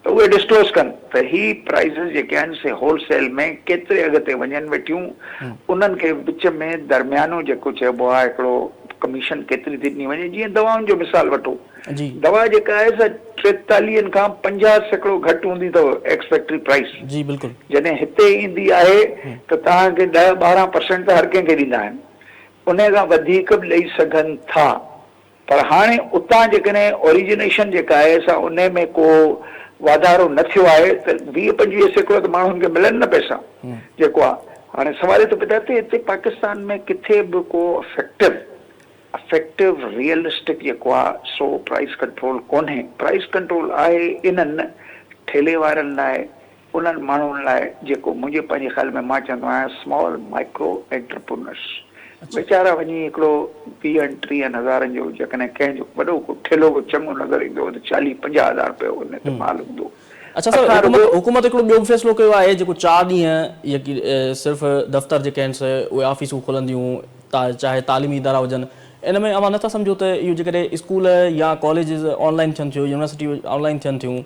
त उहे डिस्क्लोज कनि त ही प्राइज़िस जेके आहिनि से होलसेल में केतिरे अघ ते वञनि वेठियूं उन्हनि खे विच में दरमियानो जेको चइबो आहे हिकिड़ो कमीशन केतिरी थी ॾिनी वञे। जीअं दवाउनि जो मिसाल वठो दवा जेका आहे सा 43 खां 50 सैकड़ो घटि हूंदी अथव एक्स फैक्ट्री प्राइस। जी बिल्कुलु। जॾहिं हिते ईंदी आहे त तव्हांखे 10-12% त हर कंहिंखे ॾींदा आहिनि उन खां वधीक बि ॾेई सघनि था। पर हाणे उतां जेकॾहिं ओरिजिनेशन जेका आहे सा उन में को वाधारो न थियो आहे त 20-25 सैकड़ो त माण्हुनि खे मिलनि न पैसा जेको आहे। हाणे सवाल थो पैदा थिए हिते पाकिस्तान में किथे बि को अफेक्टिव रियलिस्टिक जेको आहे सो प्राइस कंट्रोल कोन्हे। प्राइस कंट्रोल आहे इन्हनि ठेले वारनि लाइ उन्हनि माण्हुनि लाइ जेको मुंहिंजे पंहिंजे ख़्याल में मां चवंदो आहियां स्मॉल माइक्रो एंटरप्रेन्योर्स वीचारा वञी हिकिड़ो 20-30 हज़ारनि जो जेकॾहिं कंहिंजो वॾो को ठेलो चङो नज़र ईंदो त 40-50 हज़ार रुपयो उन ते माल हूंदो अच्छा सर, हुकूमत हिकिड़ो ॿियो फ़ैसिलो कयो आहे जेको 4 ॾींहं यकी सिर्फ़ु दफ़्तर जेके आहिनि से उहे ऑफिसूं खुलंदियूं चाहे तालीमी इदारा हुजनि। इन में अवां नथा सम्झो त इहो जेकॾहिं स्कूल या कॉलेजिस ऑनलाइन थियनि थियूं, यूनिवर्सिटी ऑनलाइन थियनि थियूं,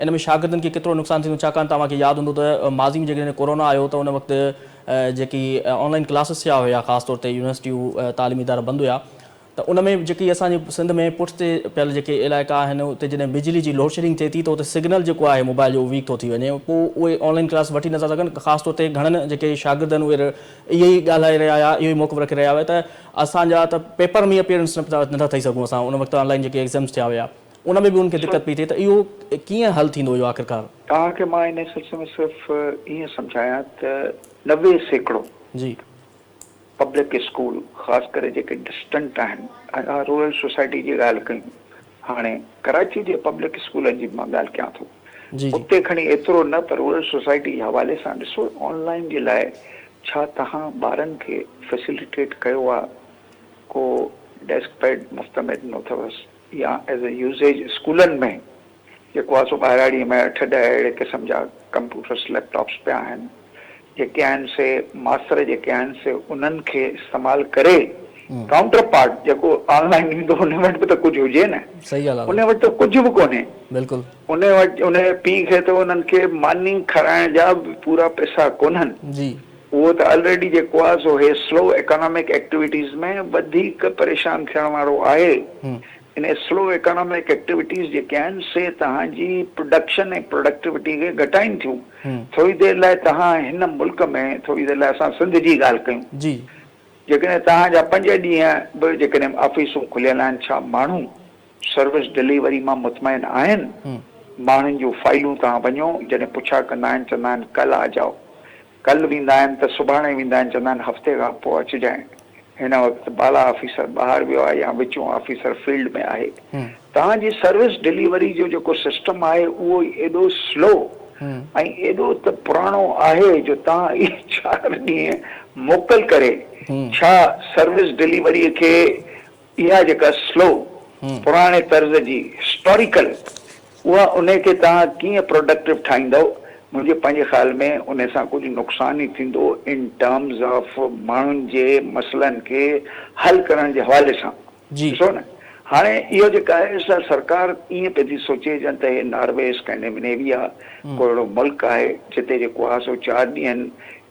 इन में शागिर्दनि खे केतिरो नुक़सानु थींदो? छाकाणि तव्हांखे यादि हूंदो त माज़ी में जेकॾहिं कोरोना आयो त उन वक़्तु जेकी ऑनलाइन क्लासिस थिया हुया, ख़ासि तौर ते यूनिवर्सिटियूं तालीमी इदारा बंदि हुया, त उन में जेकी असांजे सिंध में पुठिते पियल जेके इलाइक़ा आहिनि उते जॾहिं बिजली जी लोड शेडिंग थिए थी त उते सिग्नल जेको आहे मोबाइल जो वीक थो थी वञे, पोइ उहे ऑनलाइन क्लास वठी नथा सघनि। ख़ासि तौर ते घणनि जेके शागिर्द आहिनि उहे इहे ई ॻाल्हाए रहिया हुआ, इहो ई मौक़िफ़ रखी रहिया हुआ त असांजा त पेपर में अपीयरेंस नथा ठही सघूं असां। उन वक़्तु ऑनलाइन जेके एग्ज़ाम्स थिया हुया उन में बि उनखे दिक़त पई थिए, त इहो कीअं हल थींदो इहो आख़िरकार? तव्हांखे मां इन सिलसिले में सिर्फ़ु ईअं सम्झायां त 90% जी पब्लिक स्कूल ख़ासि करे जेके डिस्टेंट आहिनि, रूरल सोसाइटी जी ॻाल्हि कयूं, हाणे कराची जे पब्लिक स्कूलनि जी मां ॻाल्हि कयां थो, जी उते खणी एतिरो न पर रूरल सोसाइटी जे हवाले सां ॾिसो ऑनलाइन जे लाइ छा तव्हां ॿारनि खे फैसिलिटेट कयो आहे, को डेस्क पैड मुफ़्त में ॾिनो अथवसि या एज़ ए यूज़ेज स्कूलनि में जेको आहे सो ॿाहिराड़ीअ में 8-10 अहिड़े क़िस्म जा कंप्यूटर्स लैपटॉप्स पिया आहिनि जेके आहिनि से मास्तर जेके आहिनि से उन्हनि खे इस्तेमालु करे काउंटर पार्ट जेको ऑनलाइन ईंदो उन वटि बि त कुझु हुजे न, सही ॻाल्हि आहे, उन वटि त कुझु बि कोन्हे। बिल्कुलु उन वटि उन पीउ खे त उन्हनि खे मानी खाराइण जा बि पूरा पैसा कोन्हनि। जी उहो त ऑलरेडी जेको आहे सो हे स्लो इकोनॉमिक एक्टिविटीज़ में वधीक परेशान थियण वारो आहे। इन स्लो इकोनॉमिक एक्टिविटीज़ जेके आहिनि से तव्हांजी प्रोडक्शन ऐं प्रोडक्टिविटी खे घटाइनि थियूं। थोरी देरि लाइ तव्हां हिन मुल्क में, थोरी देरि लाइ असां सिंध जी ॻाल्हि कयूं, जी जेकॾहिं तव्हांजा 5 ॾींहं बि जेकॾहिं ऑफिसूं खुलियल आहिनि, छा माण्हू सर्विस डिलीवरी मां मुतमइन आहिनि? माण्हुनि जूं फाइलूं तव्हां वञो, जॾहिं पुछा कंदा आहिनि चवंदा आहिनि कल्ह आ जाओ, कल्ह वेंदा आहिनि त सुभाणे वेंदा आहिनि, चवंदा आहिनि हफ़्ते खां पोइ अचिजांइ। हिन वक़्तु बाला ऑफिसर ॿाहिरि वियो आहे या विचो ऑफिसर फील्ड में आहे। तव्हांजी सर्विस डिलीवरी जो जेको सिस्टम आहे उहो एॾो स्लो ऐं एॾो त पुराणो आहे जो तव्हां इहे 4 ॾींहं मोकल करे छा सर्विस डिलीवरीअ खे इहा जेका स्लो पुराणे तर्ज़ जी हिस्टोरिकल उहा उन खे तव्हां कीअं प्रोडक्टिव ठाहींदव? मुंहिंजे पंहिंजे ख़्याल में उन सां कुझु नुक़सान ई थींदो इन टर्म्स ऑफ माण्हुनि जे मसइलनि खे हल करण जे हवाले सां। ॾिसो न, हाणे इहो जेका आहे सा सरकार ईअं पई थी सोचे ॼण त हे नॉर्वे स्कैंडिनेविया को अहिड़ो मुल्क आहे जिते जेको आहे सो 4 ॾींहं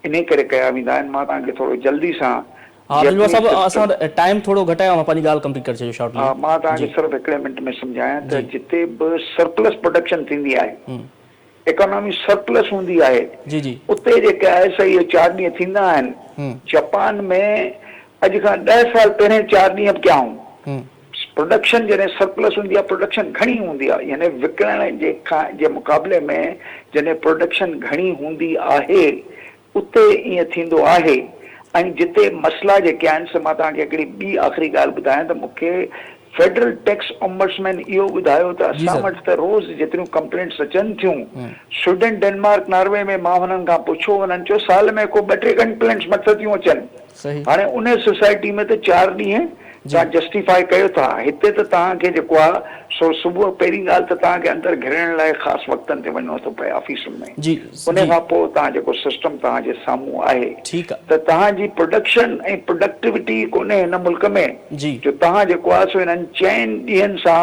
इन करे कया वेंदा आहिनि। मां तव्हांखे थोरो जल्दी सां टाइम थोरो घटायो, पंहिंजी ॻाल्हि कंप्लीट करे छॾियो शॉर्टली। हा, मां तव्हांखे सिर्फ़ु 1 मिंट में सम्झायां त जिते बि सरप्लस प्रोडक्शन थींदी आहे, इकोनॉमी सरप्लस हूंदी आहे, जी जी उते जेके आहे सही 4 ॾींहं थींदा आहिनि। जापान में अॼु खां 10 साल पहिरें 4 ॾींहं बि कयाऊं। प्रोडक्शन जॾहिं सरप्लस हूंदी आहे, प्रोडक्शन घणी हूंदी आहे, यानी विकिणण जे मुक़ाबले में जॾहिं प्रोडक्शन घणी हूंदी आहे उते ईअं थींदो आहे। ऐं जिते मसइला जेके आहिनि से मां तव्हांखे हिकिड़ी ॿी आख़िरी ॻाल्हि ॿुधायां त मूंखे फेडरल टैक्स ओम्बड्समैन इहो ॿुधायो त असां वटि त रोज़ जेतिरियूं कंप्लेंट्स अचनि थियूं, स्वीडन डेनमार्क नॉर्वे में मां हुननि खां पुछो, हुननि चयो साल में को 2-3 कंप्लेंट्स मथे थियूं अचनि। हाणे उन सोसाइटी में त 4 ॾींहं तव्हां जस्टिफाई कयो था, हिते त तव्हांखे जेको आहे सो सुबुह पहिरीं ॻाल्हि त तव्हांखे अंदरि घिरण लाइ ख़ासि वक़्तनि ते वञिणो थो पए ऑफिसुनि में। उन खां पोइ तव्हां जेको सिस्टम तव्हांजे साम्हूं आहे त तव्हांजी प्रोडक्शन ऐं प्रोडक्टिविटी कोन्हे हिन मुल्क में जो तव्हां जेको आहे सो हिननि 4 ॾींहंनि सां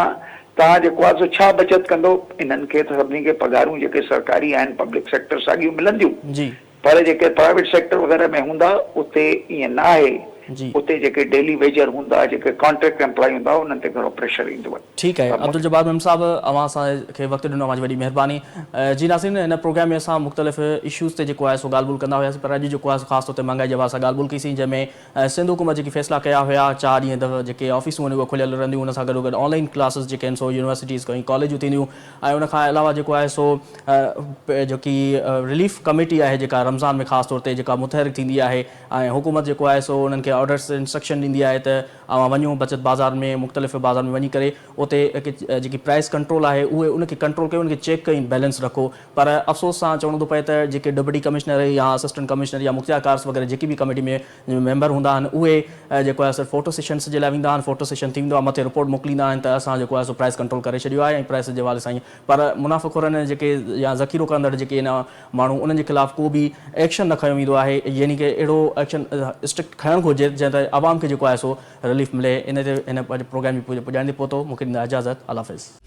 तव्हां जेको आहे सो छा बचत कंदो? इन्हनि खे त सभिनी खे पघारूं जेके सरकारी आहिनि पब्लिक सेक्टर साॻियूं मिलंदियूं, पर जेके प्राइवेट सेक्टर वग़ैरह में हूंदा उते ईअं न आहे। उते जेके डेली वेजर हूंदा, जेके कॉन्ट्रैक्ट एम्प्लॉय हूंदा, उन्हनि ते घणो प्रेशर ईंदो आहे। ठीकु आहे अब्दुल जब्बार मेम साहब, अवां असांखे वक़्तु ॾिनो, तव्हांजी वॾी महिरबानी। जी नाज़रीन, हिन प्रोग्राम में असां मुख़्तलिफ़ इशूज़ ते जेको आहे सो ॻाल्हि ॿोल कंदा हुआसीं, पर अॼु जेको आहे ख़ासि तौर ते महांगाई जे हवाले सां ॻाल्हि ॿोल कईसीं, जंहिंमें सिंध हुकूमत जेकी फ़ैसिला कया हुआ 4 ॾींहं जेके ऑफिसूं आहिनि उहे खुलियल रहंदियूं, हुन सां गॾोगॾु ऑनलाइन क्लासिस जेके आहिनि सो यूनिवर्सिटीज़ ऐं कॉलेजूं थींदियूं, ऐं उनखां अलावा जेको आहे सो जेकी रिलीफ कमेटी आहे जेका रमज़ान में ख़ासि तौर ते जेका मुतहरिक थींदी आहे, ऐं हुकूमत जेको आहे सो उन्हनि खे ऑर्डर्स इंस्ट्रक्शन ॾींदी आहे त अवां वञो बचत बाज़ार में मुख़्तलिफ़ बाज़ार में वञी करे उते जेकी प्राइस कंट्रोल आहे उहे उनखे कंट्रोल कयो, उनखे चेक कयो, बैलेंस रखो। पर अफ़सोस सां चवणो थो पए त जेके डिप्टी कमिश्नर या असिस्टेंट कमिश्नर या मुख्तियार कार्स वग़ैरह जेकी बि कमेटी में मेंबर हूंदा आहिनि उहे जेको आहे सिर्फ़ु फोटो सेशन्स जे लाइ वेंदा आहिनि, फोटो सेशन थींदो आहे, मथे रिपोर्ट मोकिलींदा आहिनि त असां जेको आहे सो प्राइस कंट्रोल करे छॾियो आहे ऐं प्राइस जे हवाले सां ई। पर मुनाफ़िक़ोरनि जेके या ज़ख़ीरो कंदड़ जेके इन माण्हू उन्हनि जे ख़िलाफ़ को बि एक्शन न खयो वेंदो आहे, यानी कि अहिड़ो एक्शन स्ट्रिक्ट खणणु घुरिजे जंहिं ते आवाम खे जेको आहे सो रिलीफ मिले। इन ते इन प्रोग्राम में पुॼाईंदे पहुतो, मूंखे ॾींदा इजाज़त। अल्लाह हाफ़िज़।